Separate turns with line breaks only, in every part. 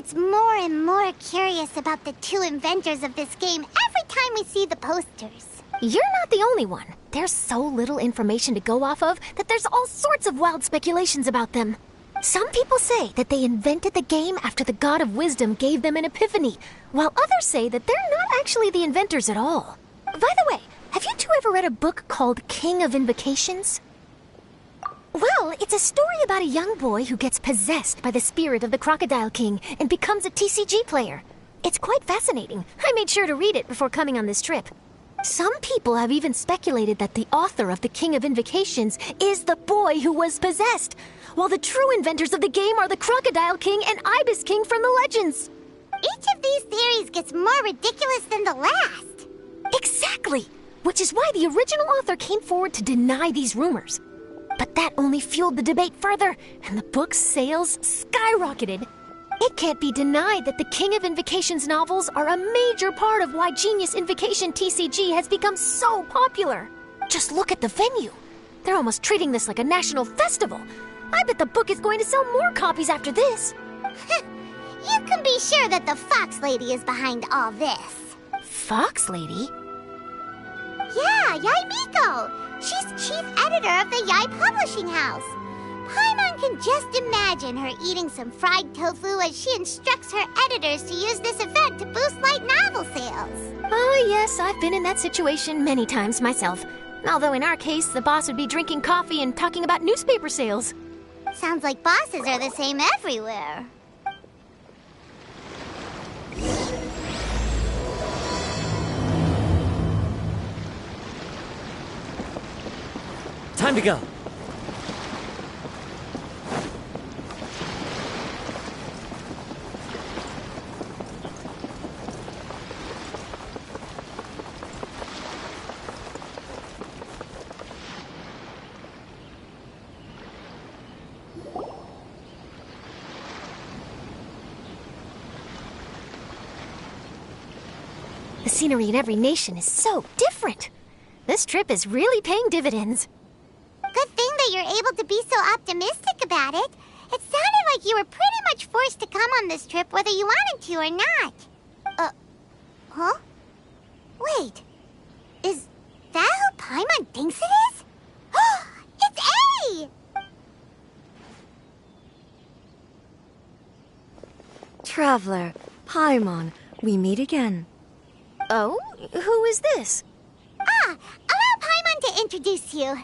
gets more and more curious about the two inventors of this game every time we see the posters.
You're not the only one. There's so little information to go off of that there's all sorts of wild speculations about them. Some people say that they invented the game after the God of Wisdom gave them an epiphany, while others say that they're not actually the inventors at all. By the way, have you two ever read a book called King of Invocations? Well, it's a story about a young boy who gets possessed by the spirit of the Crocodile King and becomes a TCG player. It's quite fascinating. I made sure to read it before coming on this trip. Some people have even speculated that the author of the King of Invocations is the boy who was possessed, while the true inventors of the game are the Crocodile King and Ibis King from the legends.
Each of these theories gets more ridiculous than the last.
Exactly! Which is why the original author came forward to deny these rumors. But that only fueled the debate further, and the book's sales skyrocketed. It can't be denied that the King of Invocations novels are a major part of why Genius Invocation TCG has become so popular. Just look at the venue. They're almost treating this like a national festival. I bet the book is going to sell more copies after this.
You can be sure that the Fox Lady is behind all this.
Fox Lady?
Yeah, Yai Miko. She's chief editor of the Yai Publishing House. Paimon can just imagine her eating some fried tofu as she instructs her editors to use this event to boost light novel sales.
Oh yes, I've been in that situation many times myself. Although in our case, the boss would be drinking coffee and talking about newspaper sales.
Sounds like bosses are the same everywhere.
Time to go.
The scenery in every nation is so different. This trip is really paying dividends.
Good thing that you're able to be so optimistic about it. It sounded like you were pretty much forced to come on this trip whether you wanted to or not. Huh? Wait. Is that who Paimon thinks it is? It's A!
Traveler, Paimon, we meet again.
Oh? Who is this?
Allow Paimon to introduce you.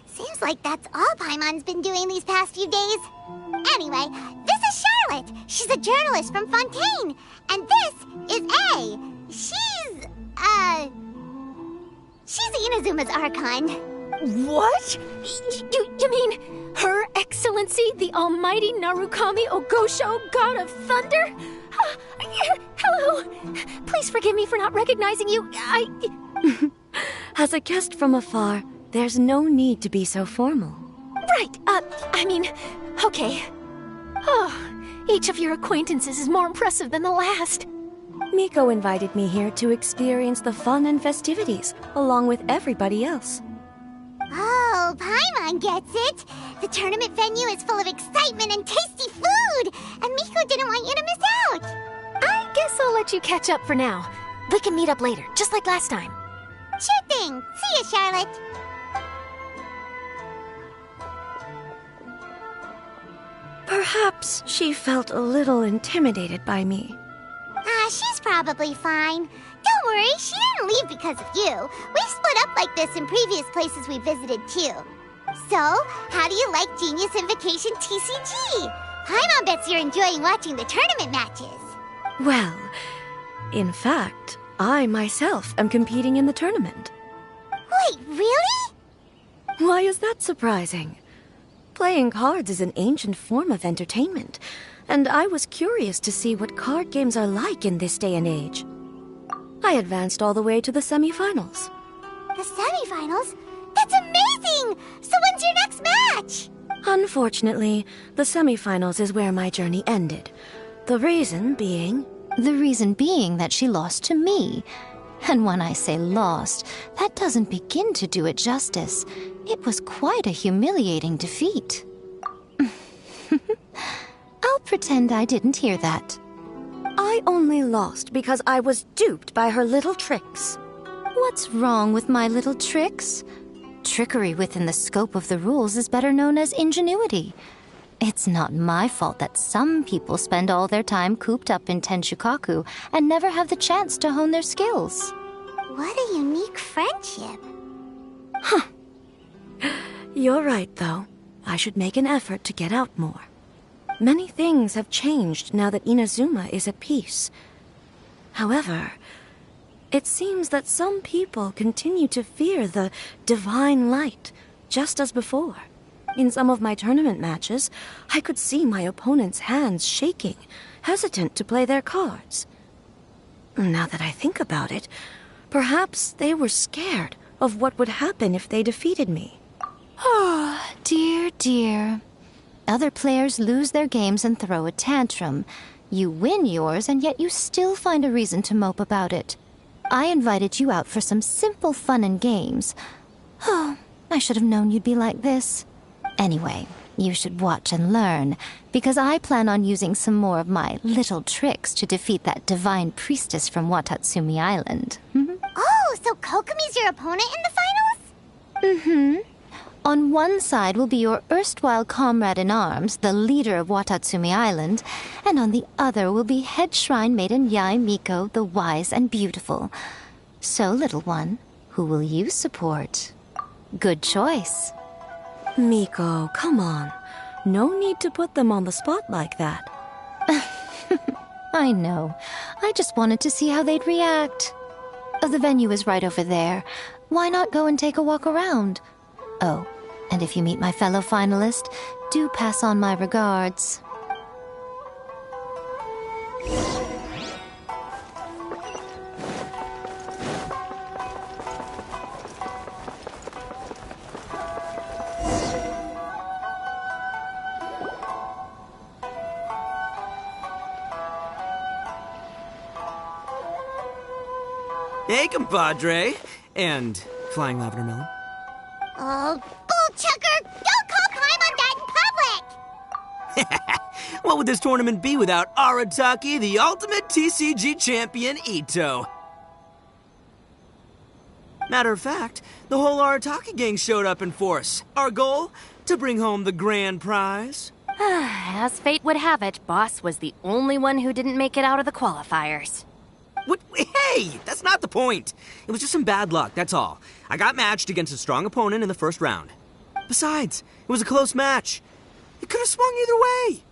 Seems like that's all Paimon's been doing these past few days. Anyway, this is Charlotte. She's a journalist from Fontaine. And this is A. She's Inazuma's Archon.
What? You mean Her Excellency, the Almighty Narukami Ogosho, God of Thunder? Hello. Please forgive me for not recognizing you.
As a guest from afar, there's no need to be so formal.
Right, okay. Oh, each of your acquaintances is more impressive than the last.
Miko invited me here to experience the fun and festivities, along with everybody else.
Oh, Paimon gets it. The tournament venue is full of excitement and tasty food, and Miko didn't want you to miss out.
I guess I'll let you catch up for now. We can meet up later, just like last time.
Sure thing. See you, Charlotte.
Perhaps she felt a little intimidated by me.
She's probably fine. Don't worry, she didn't leave because of you. We've split up like this in previous places we visited, too. So, how do you like Genius Invocation TCG? Paimon bets you're enjoying watching the tournament matches.
Well, in fact, I myself am competing in the tournament.
Wait, really?
Why is that surprising? Playing cards is an ancient form of entertainment, and I was curious to see what card games are like in this day and age. I advanced all the way to the semifinals.
The semifinals? That's amazing! So when's your next match?
Unfortunately, the semifinals is where my journey ended. The reason being...
The reason being that she lost to me. And when I say lost, that doesn't begin to do it justice. It was quite a humiliating defeat. I'll pretend I didn't hear that.
I only lost because I was duped by her little tricks.
What's wrong with my little tricks? Trickery within the scope of the rules is better known as ingenuity. It's not my fault that some people spend all their time cooped up in Tenshukaku and never have the chance to hone their skills.
What a unique friendship.
You're right, though. I should make an effort to get out more. Many things have changed now that Inazuma is at peace. However, it seems that some people continue to fear the divine light, just as before. In some of my tournament matches, I could see my opponent's hands shaking, hesitant to play their cards. Now that I think about it, perhaps they were scared of what would happen if they defeated me.
Oh, dear, dear. Other players lose their games and throw a tantrum. You win yours, and yet you still find a reason to mope about it. I invited you out for some simple fun and games. Oh, I should have known you'd be like this. Anyway, you should watch and learn, because I plan on using some more of my little tricks to defeat that divine priestess from Watatsumi Island.
Oh, so Kokomi's your opponent in the finals?
On one side will be your erstwhile comrade-in-arms, the leader of Watatsumi Island, and on the other will be head shrine maiden Yae Miko, the wise and beautiful. So, little one, who will you support? Good choice.
Miko, come on. No need to put them on the spot like that.
I know. I just wanted to see how they'd react. The venue is right over there. Why not go and take a walk around? Oh, and if you meet my fellow finalist, do pass on my regards.
Hey, compadre. And flying lavender melon.
Oh, bull chucker! Don't call time on that in public!
What would this tournament be without Arataki, the ultimate TCG champion, Ito? Matter of fact, the whole Arataki gang showed up in force. Our goal? To bring home the grand prize.
As fate would have it, Boss was the only one who didn't make it out of the qualifiers.
What? Hey, that's not the point. It was just some bad luck, that's all. I got matched against a strong opponent in the first round. Besides, it was a close match. It could have swung either way.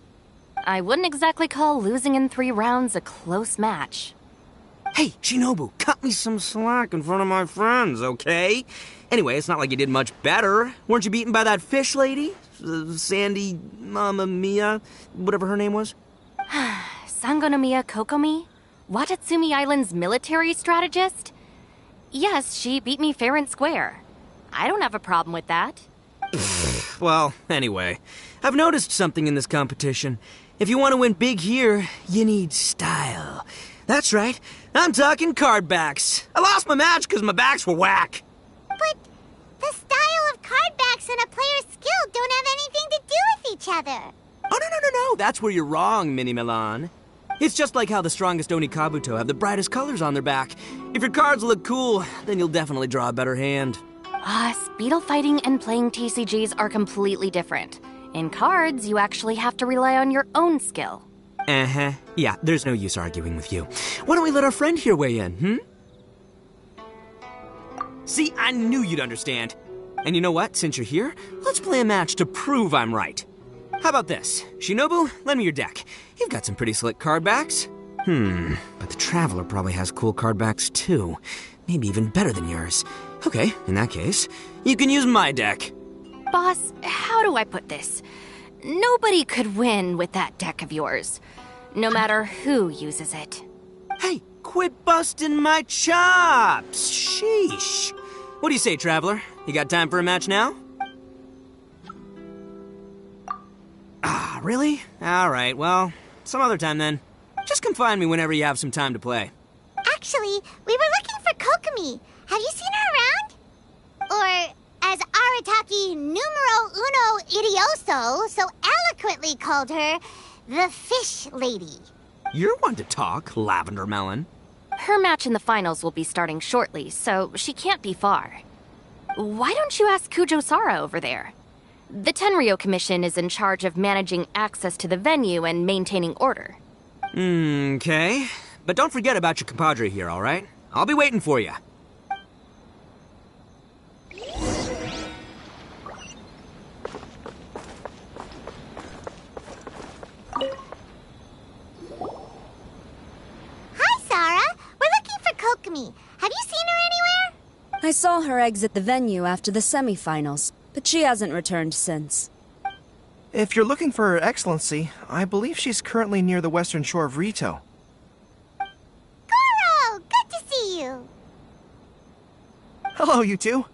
I wouldn't exactly call losing in 3 rounds a close match.
Hey, Shinobu, cut me some slack in front of my friends, okay? Anyway, it's not like you did much better. Weren't you beaten by that fish lady? Sandy, Mamma Mia, whatever her name was?
Sangonomiya Kokomi? Watatsumi Island's military strategist? Yes, she beat me fair and square. I don't have a problem with that.
Well, anyway, I've noticed something in this competition. If you want to win big here, you need style. That's right, I'm talking card backs. I lost my match because my backs were whack.
But the style of card backs and a player's skill don't have anything to do with each other.
Oh, no, that's where you're wrong, Mini Milan. It's just like how the strongest Onikabuto have the brightest colors on their back. If your cards look cool, then you'll definitely draw a better hand.
Speedle fighting and playing TCGs are completely different. In cards, you actually have to rely on your own skill.
Uh-huh. Yeah, there's no use arguing with you. Why don't we let our friend here weigh in, See, I knew you'd understand. And you know what? Since you're here, let's play a match to prove I'm right. How about this? Shinobu, lend me your deck. You've got some pretty slick card backs. But the Traveler probably has cool card backs too. Maybe even better than yours. Okay, in that case, you can use my deck.
Boss, how do I put this? Nobody could win with that deck of yours, no matter who uses it.
Hey, quit busting my chops! Sheesh. What do you say, Traveler? You got time for a match now? Ah, really? Alright, well, some other time then. Just come find me whenever you have some time to play.
Actually, we were looking for Kokomi. Have you seen her around? Or, as Arataki numero uno idioso so eloquently called her, The fish lady.
You're one to talk, Lavender Melon.
Her match in the finals will be starting shortly, so she can't be far. Why don't you ask Kujo Sara over there? The Tenryo Commission is in charge of managing access to the venue and maintaining order.
Okay. But don't forget about your compadre here, all right? I'll be waiting for you.
Hi, Sara. We're looking for Kokomi. Have you seen her anywhere?
I saw her exit the venue after the semifinals, but she hasn't returned since.
If you're looking for Her Excellency, I believe she's currently near the western shore of Rito.
Goro, good to see you.
Hello, you two.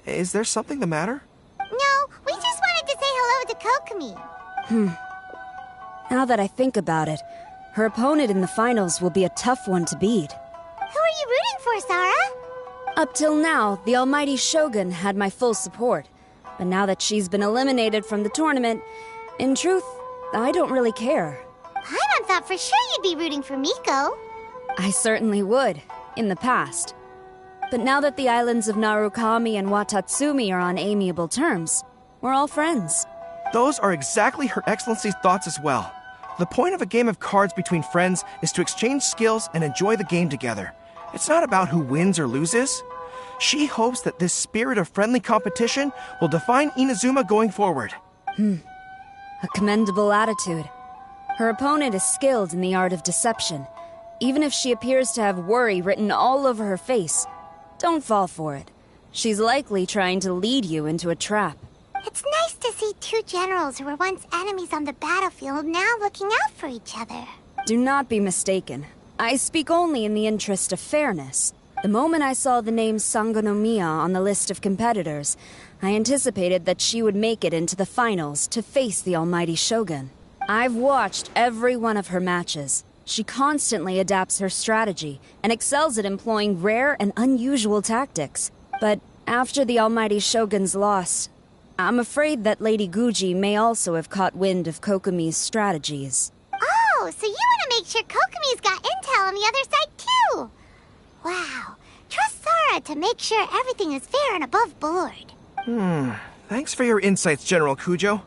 Is there something the matter?
No, we just wanted to say hello to Kokomi.
Now that I think about it, her opponent in the finals will be a tough one to beat.
Who are you rooting for, Sara?
Up till now, the almighty Shogun had my full support. But now that she's been eliminated from the tournament, in truth, I don't really care.
Paimon thought for sure you'd be rooting for Miko.
I certainly would, in the past. But now that the islands of Narukami and Watatsumi are on amiable terms, we're all friends.
Those are exactly Her Excellency's thoughts as well. The point of a game of cards between friends is to exchange skills and enjoy the game together. It's not about who wins or loses. She hopes that this spirit of friendly competition will define Inazuma going forward.
A commendable attitude. Her opponent is skilled in the art of deception. Even if she appears to have worry written all over her face, don't fall for it. She's likely trying to lead you into a trap.
It's nice to see two generals who were once enemies on the battlefield now looking out for each other.
Do not be mistaken. I speak only in the interest of fairness. The moment I saw the name Sangonomiya on the list of competitors, I anticipated that she would make it into the finals to face the almighty Shogun. I've watched every one of her matches. She constantly adapts her strategy and excels at employing rare and unusual tactics. But after the almighty Shogun's loss, I'm afraid that Lady Guji may also have caught wind of Kokomi's strategies.
Oh, so you want to make sure Kokomi's got intel on the other side too? Wow. Trust Sara to make sure everything is fair and above board.
Thanks for your insights, General Kujo.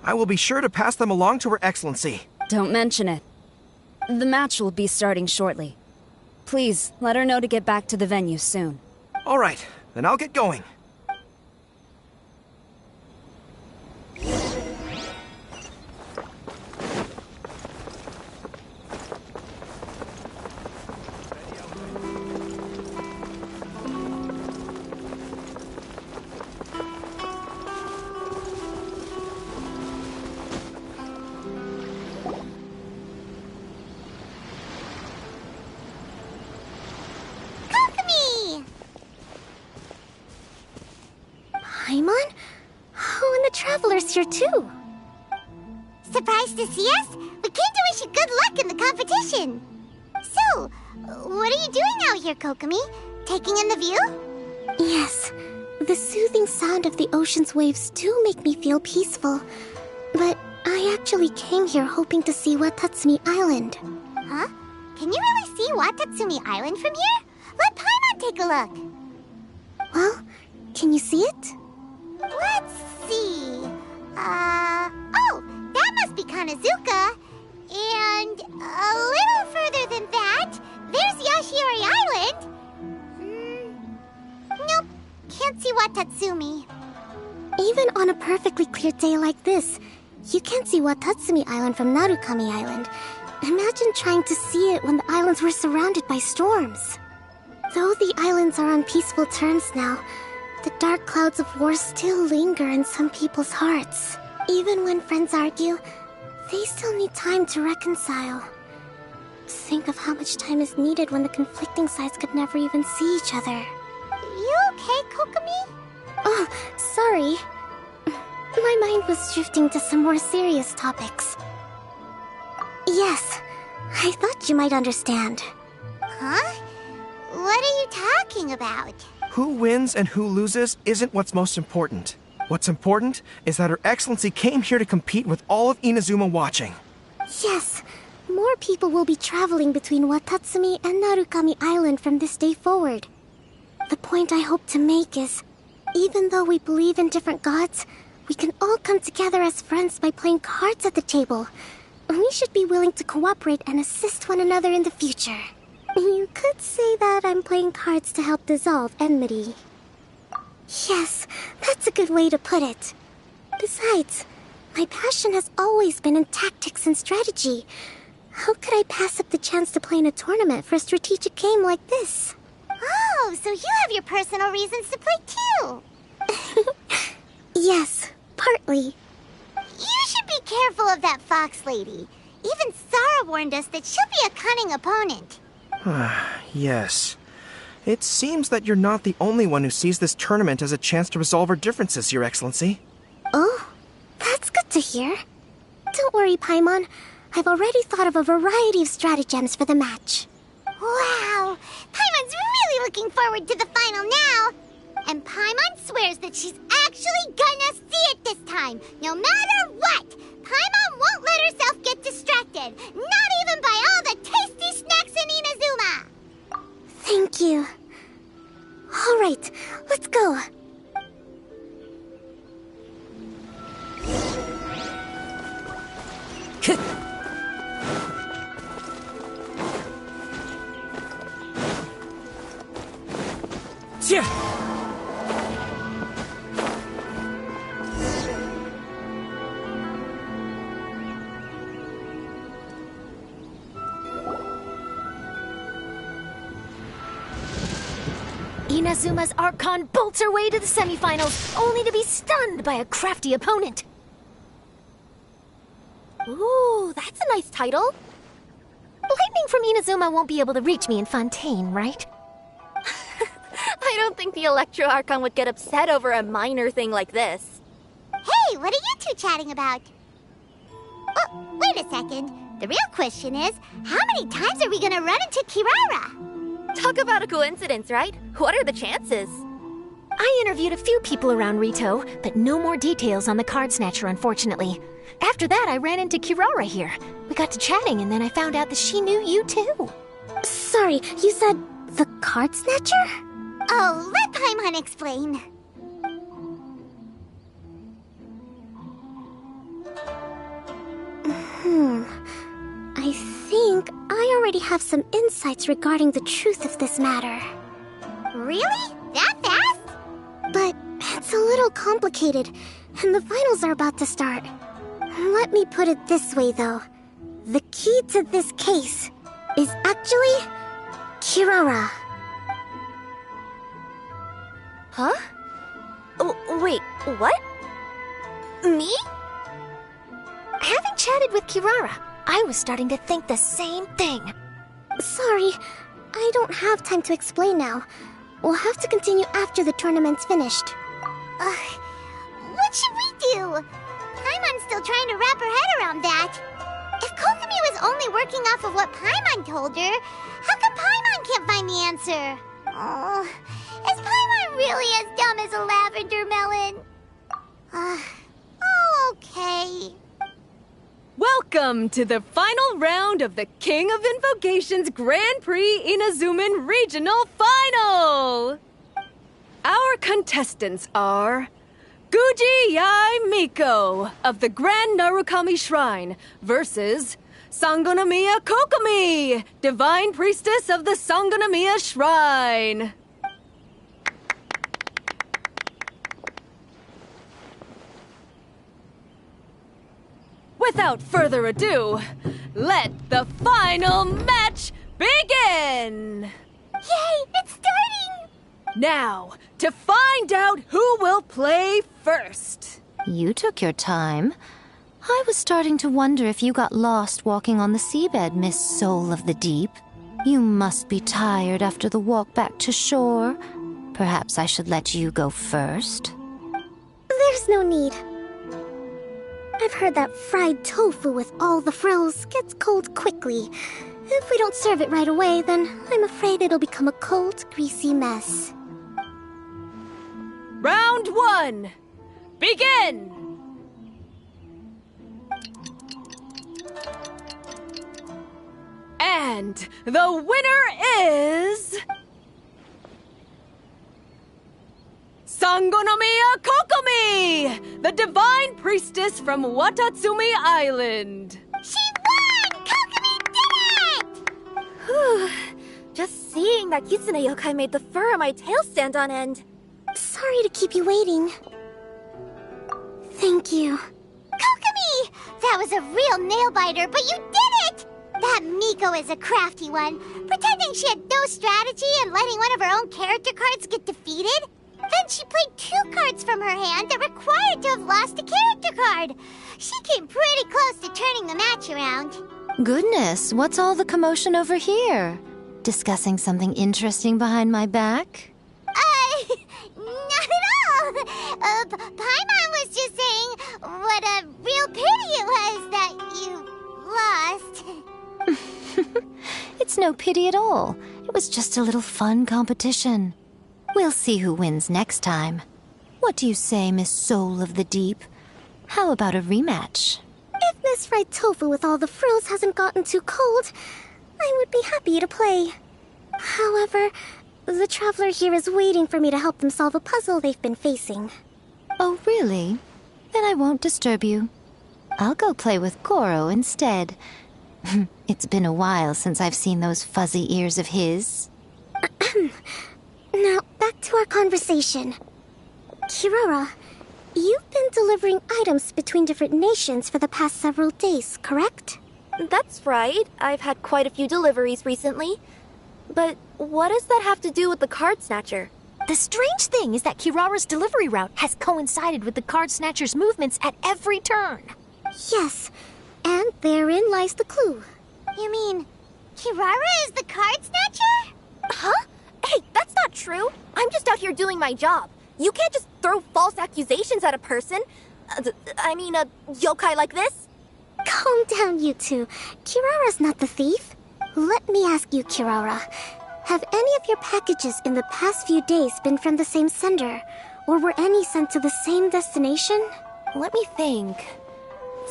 I will be sure to pass them along to Her Excellency.
Don't mention it. The match will be starting shortly. Please, let her know to get back to the venue soon.
All right, then I'll get going.
Kokomi!
Paimon? Oh, and the Traveler's here too.
Surprised to see us? We came to wish you good luck in the competition. So, what are you doing out here, Kokomi? Taking in the view?
Yes, the soothing sound of the ocean's waves do make me feel peaceful. But I actually came here hoping to see Watatsumi Island.
Huh? Can you really see Watatsumi Island from here? Let Paimon take a look.
Well, can you see it?
Let's see. Oh, that must be Kanazuka. And a little further than that, there's Yashiori Island. Nope, can't see Watatsumi.
Even on a perfectly clear day like this, you can't see Watatsumi Island from Narukami Island. Imagine trying to see it when the islands were surrounded by storms. Though the islands are on peaceful terms now, the dark clouds of war still linger in some people's hearts. Even when friends argue, they still need time to reconcile. Think of how much time is needed when the conflicting sides could never even see each other.
You okay, Kokomi?
Oh, sorry. My mind was drifting to some more serious topics. Yes, I thought you might understand.
Huh? What are you talking about?
Who wins and who loses isn't what's most important. What's important is that Her Excellency came here to compete with all of Inazuma watching.
Yes, more people will be traveling between Watatsumi and Narukami Island from this day forward. The point I hope to make is, even though we believe in different gods, we can all come together as friends by playing cards at the table. We should be willing to cooperate and assist one another in the future. You could say that I'm playing cards to help dissolve enmity. Yes, that's a good way to put it. Besides, my passion has always been in tactics and strategy. How could I pass up the chance to play in a tournament for a strategic game like this?
Oh, so you have your personal reasons to play too.
Yes, partly.
You should be careful of that fox lady. Even Sarah warned us that she'll be a cunning opponent.
Yes. It seems that you're not the only one who sees this tournament as a chance to resolve our differences, Your Excellency.
Oh, that's good to hear. Don't worry, Paimon. I've already thought of a variety of stratagems for the match.
Wow! Paimon's really looking forward to the final now! And Paimon swears that she's actually gonna see it this time, no matter what! Paimon won't let herself get distracted, not even by all the tasty snacks in Inazuma!
Thank you. All right, let's go. Inazuma's Archon bolts her way to the semifinals, only to be stunned by a crafty opponent.
Ooh, that's a nice title.
Lightning from Inazuma won't be able to reach me in Fontaine, right?
I don't think the Electro Archon would get upset over a minor thing like this.
Hey, what are you two chatting about? Oh, wait a second. The real question is, how many times are we gonna run into Kirara?
Talk about a coincidence, right? What are the chances?
I interviewed a few people around Rito, but no more details on the card snatcher, unfortunately. After that, I ran into Kirara here. We got to chatting, and then I found out that she knew you too. Sorry, you said the card snatcher?
Oh, let Paimon explain.
I think I already have some insights regarding the truth of this matter.
Really? That fast?
But it's a little complicated, and the finals are about to start. Let me put it this way, though. The key to this case is actually Kirara.
Huh? Oh, wait, what? Me?
Having chatted with Kirara, I was starting to think the same thing. Sorry, I don't have time to explain now. We'll have to continue after the tournament's finished.
What should we do? Paimon's still trying to wrap her head around that. If Kokomi was only working off of what Paimon told her, how come Paimon can't find the answer? Oh, is Paimon really as dumb as a lavender melon? Okay.
Welcome to the final round of the King of Invocations Grand Prix Inazuman Regional Final! Our contestants are Guji Yai Miko of the Grand Narukami Shrine versus Sangonomiya Kokomi, Divine Priestess of the Sangonomiya Shrine. Without further ado, let the final match begin!
Yay, it's starting!
Now, to find out who will play first.
You took your time. I was starting to wonder if you got lost walking on the seabed, Miss Soul of the Deep. You must be tired after the walk back to shore. Perhaps I should let you go first.
There's no need. I've heard that fried tofu with all the frills gets cold quickly. If we don't serve it right away, then I'm afraid it'll become a cold, greasy mess.
Round one, begin! And the winner is... Sangonomiya Kokomi, the divine priestess from Watatsumi Island.
She won! Kokomi did it!
Just seeing that Kitsune yokai made the fur on my tail stand on end.
Sorry to keep you waiting. Thank you.
Kokomi! That was a real nail-biter, but you did it! That Miko is a crafty one, pretending she had no strategy and letting one of her own character cards get defeated. Then she played 2 cards from her hand that required to have lost a character card. She came pretty close to turning the match around.
Goodness, what's all the commotion over here? Discussing something interesting behind my back?
Not at all. Paimon was just saying what a real pity it was that you lost.
It's no pity at all. It was just a little fun competition. We'll see who wins next time. What do you say, Miss Soul of the Deep? How about a rematch?
If Miss Fried Tofu with all the frills hasn't gotten too cold, I would be happy to play. However, the traveler here is waiting for me to help them solve a puzzle they've been facing.
Oh, really? Then I won't disturb you. I'll go play with Goro instead. It's been a while since I've seen those fuzzy ears of his.
Now, back to our conversation. Kirara, you've been delivering items between different nations for the past several days, correct?
That's right. I've had quite a few deliveries recently. But what does that have to do with the card snatcher?
The strange thing is that Kirara's delivery route has coincided with the card snatcher's movements at every turn. Yes, and therein lies the clue.
You mean Kirara is the card snatcher?
Huh? Hey, that's not true. I'm just out here doing my job. You can't just throw false accusations at a person. I mean, a yokai like this.
Calm down, you two. Kirara's not the thief. Let me ask you, Kirara. Have any of your packages in the past few days been from the same sender? Or were any sent to the same destination?
Let me think.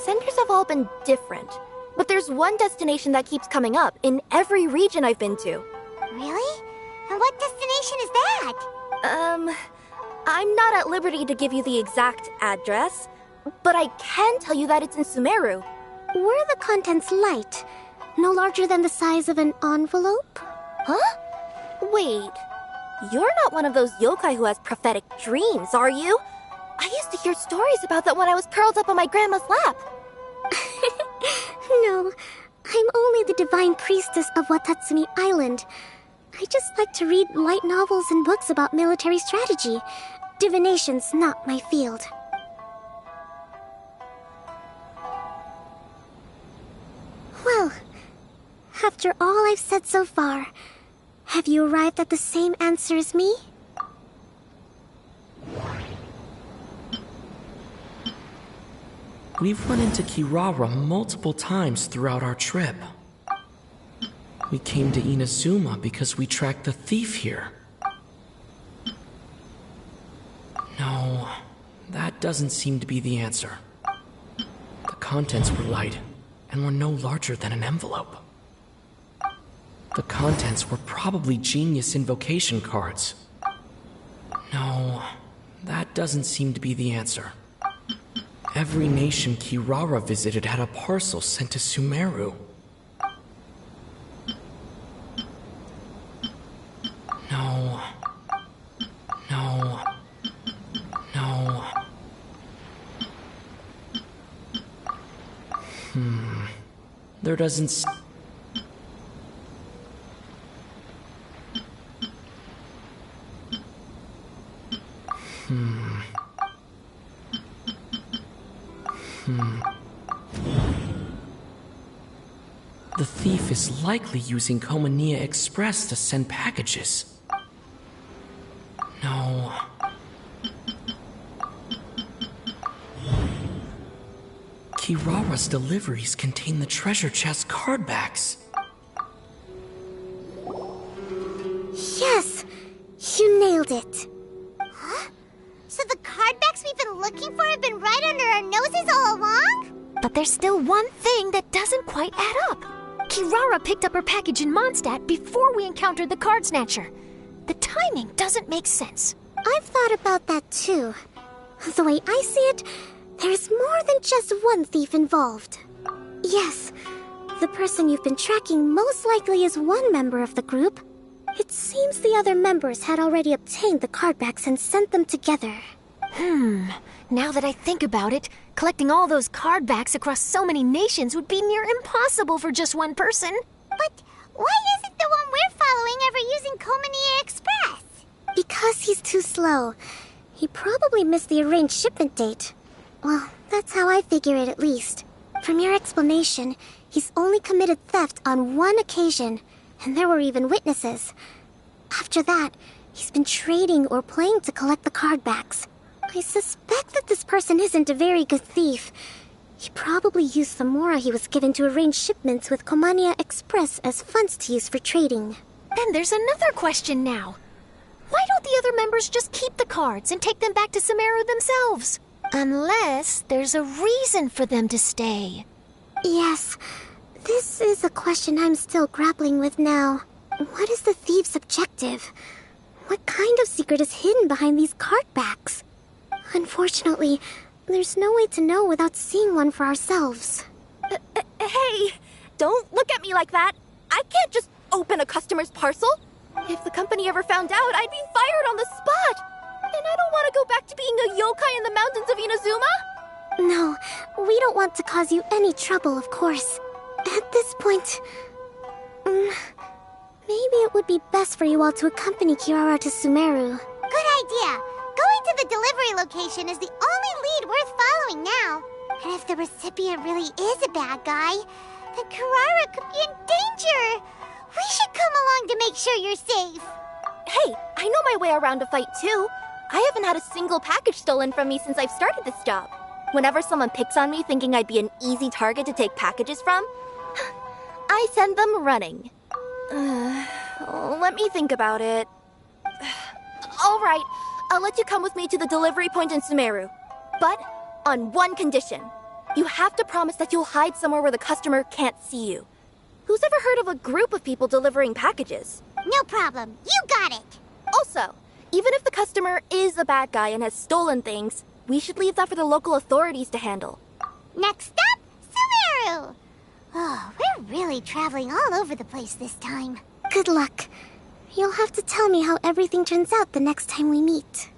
Senders have all been different. But there's one destination that keeps coming up in every region I've been to.
Really? And what destination is that?
I'm not at liberty to give you the exact address, but I can tell you that it's in Sumeru.
Were the contents light? No larger than the size of an envelope?
Huh? Wait, you're not one of those yokai who has prophetic dreams, are you? I used to hear stories about that when I was curled up on my grandma's lap.
No, I'm only the divine priestess of Watatsumi Island. I just like to read light novels and books about military strategy. Divination's not my field. Well, after all I've said so far, have you arrived at the same answer as me?
We've run into Kirara multiple times throughout our trip. We came to Inazuma because we tracked the thief here. No, that doesn't seem to be the answer. The contents were light and were no larger than an envelope. The contents were probably genius invocation cards. No, that doesn't seem to be the answer. Every nation Kirara visited had a parcel sent to Sumeru. No. No. No. There doesn't The thief is likely using Komaniya Express to send packages. No. Kirara's deliveries contain the treasure chest card backs.
Yes! You nailed it.
Huh? So the card backs we've been looking for have been right under our noses all along?
But there's still one thing that doesn't quite add up. Kirara picked up her package in Mondstadt before we encountered the card snatcher. The timing doesn't make sense.
I've thought about that too. The way I see it, there's more than just one thief involved. Yes, the person you've been tracking most likely is one member of the group. It seems the other members had already obtained the cardbacks and sent them together.
Now that I think about it, collecting all those cardbacks across so many nations would be near impossible for just one person.
But why isn't the one we're following ever using Komania Express? Because he's too slow. He probably missed the arranged shipment date. Well, that's how I figure it at least. From your explanation, he's only committed theft on one occasion, and there were even witnesses. After that, he's been trading or playing to collect the cardbacks. I suspect that this person isn't a very good thief. He probably used the mora he was given to arrange shipments with Komania Express as funds to use for trading.
Then there's another question now. Why don't the other members just keep the cards and take them back to Sumeru themselves? Unless there's a reason for them to stay.
Yes, this is a question I'm still grappling with now. What is the thief's objective? What kind of secret is hidden behind these cardbacks? Unfortunately, there's no way to know without seeing one for ourselves.
Hey, don't look at me like that. I can't just open a customer's parcel. If the company ever found out, I'd be fired on the spot. And I don't want to go back to being a yokai in the mountains of Inazuma.
No, we don't want to cause you any trouble, of course. At this point, maybe it would be best for you all to accompany Kirara to Sumeru. Good idea. Going to the delivery location is the only lead worth following now. And if the recipient really is a bad guy, then Kirara could be in danger. We should come along to make sure you're safe.
Hey, I know my way around a fight too. I haven't had a single package stolen from me since I've started this job. Whenever someone picks on me thinking I'd be an easy target to take packages from, I send them running. Let me think about it. All right, I'll let you come with me to the delivery point in Sumeru. But on one condition. You have to promise that you'll hide somewhere where the customer can't see you. Who's ever heard of a group of people delivering packages?
No problem. You got it.
Also, even if the customer is a bad guy and has stolen things, we should leave that for the local authorities to handle.
Next up, Sumeru! Oh, we're really traveling all over the place this time. Good luck. You'll have to tell me how everything turns out the next time we meet.